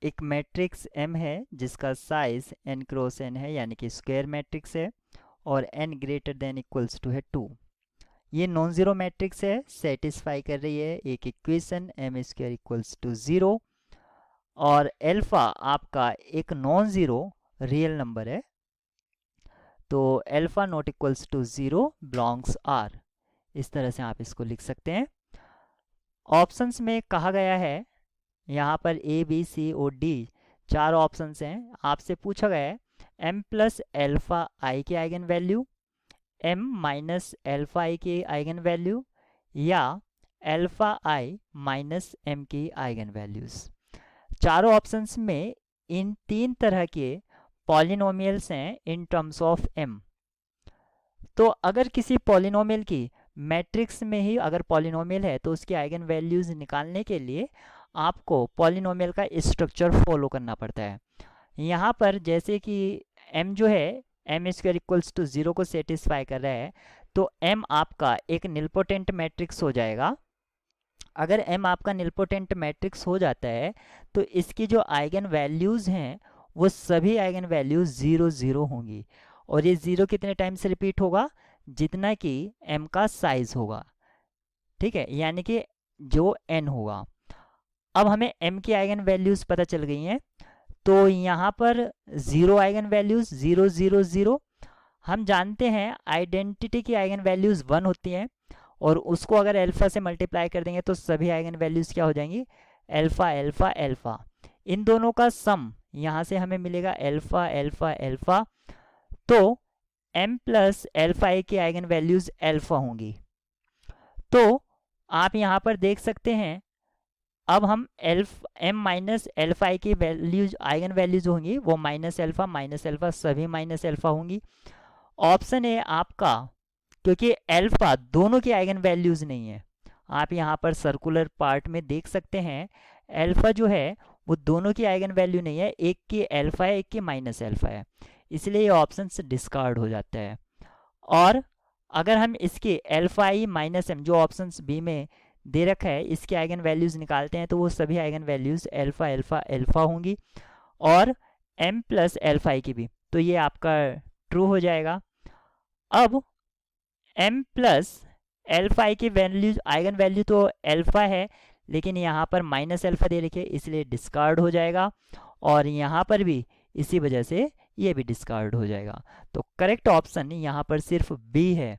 एक matrix M है जिसका साइज n क्रॉस n है, यानी कि स्क्वायर मैट्रिक्स है, और n greater than equals to है 2। ये नॉन ज़ीरो मैट्रिक्स है, सेटिस्फाई कर रही है एक equation m square equals to 0, और एल्फा आपका एक नॉन ज़ीरो रियल नंबर है, तो alpha not equals to 0 belongs R। इस तरह से आप इसको लिख सकते हैं। ऑप्शंस में कहा गया है, यहाँ पर A B C और D 4 ऑप्शंस हैं। आपसे पूछा गया है m प्लस एल्फा आई के eigen value, m minus alpha I के आइगन वैल्यू, या एल्फा आई माइनस m की आइगन वैल्यूज़। चारों ऑप्शंस में इन 3 तरह के पॉलिनोमियल्स हैं इन टर्म्स ऑफ m। तो अगर किसी पॉलिनोमियल की मैट्रिक्स में ही अगर पॉलिनोमियल है तो उसकी आइगन वैल्यूज निकालने के लिए आपको पॉलिनोमियल का स्ट्रक्चर फॉलो करना पड़ता है। यहाँ पर जैसे कि m जो है m स्क्वायर इक्वल्स टू 0 को सेटिस्फाई कर रहा है, तो m आपका एक निलपोटेंट मैट्रिक्स हो जाएगा। अगर m आपका निलपोटेंट मैट्रिक्स हो जाता है तो इसकी जो आइगन वैल्यूज़ हैं वो सभी आइगन वैल्यूज 0 0 होंगी, और ये 0 कितने टाइम से रिपीट होगा, जितना कि m का साइज होगा। ठीक है, यानी कि जो n होगा। अब हमें m की आइगन वैल्यूज पता चल गई हैं, तो यहाँ पर 0 आइगन वैल्यूज 0 0 0। हम जानते हैं आइडेंटिटी की आइगन वैल्यूज 1 होती हैं, और उसको अगर एल्फा से मल्टीप्लाई कर देंगे तो सभी आइगन वैल्यूज क्या हो जाएंगी, एल्फा एल्फा एल्फा। इन दोनों का सम यहाँ से हमें मिलेगा एल्फा एल्फा एल्फा, तो m प्लस एल्फा आई की आइगन वैल्यूज एल्फा होंगी। तो आप यहाँ पर देख सकते हैं, अब हम m माइनस एल्फा आई की वैल्यूज आइगन वैल्यूज होंगी वो माइनस एल्फा सभी माइनस एल्फा होंगी। ऑप्शन ए आपका, क्योंकि एल्फा दोनों की आइगन वैल्यूज नहीं है, आप यहाँ पर सर्कुलर पार्ट में देख सकते हैं एल्फा जो है वो दोनों की आइगन वैल्यू नहीं है, एक की एल्फा है एक की माइनस एल्फा है, इसलिए ये ऑप्शन से डिस्कार्ड हो जाता है। और अगर हम इसके एल्फा आई माइनस एम जो ऑप्शन बी में दे रखा है इसके आइगन वैल्यूज निकालते हैं तो वो सभी eigen values alpha alpha alpha होंगी, और m प्लस एल्फा आई की भी, तो ये आपका ट्रू हो जाएगा। अब m प्लस एल्फा आई की वैल्यूज आइगन वैल्यू तो एल्फा है, लेकिन यहाँ पर माइनस एल्फा दे रखी है इसलिए डिस्कार्ड हो जाएगा, और यहाँ पर भी इसी वजह से ये भी डिस्कार्ड हो जाएगा। तो करेक्ट ऑप्शन यहाँ पर सिर्फ बी है।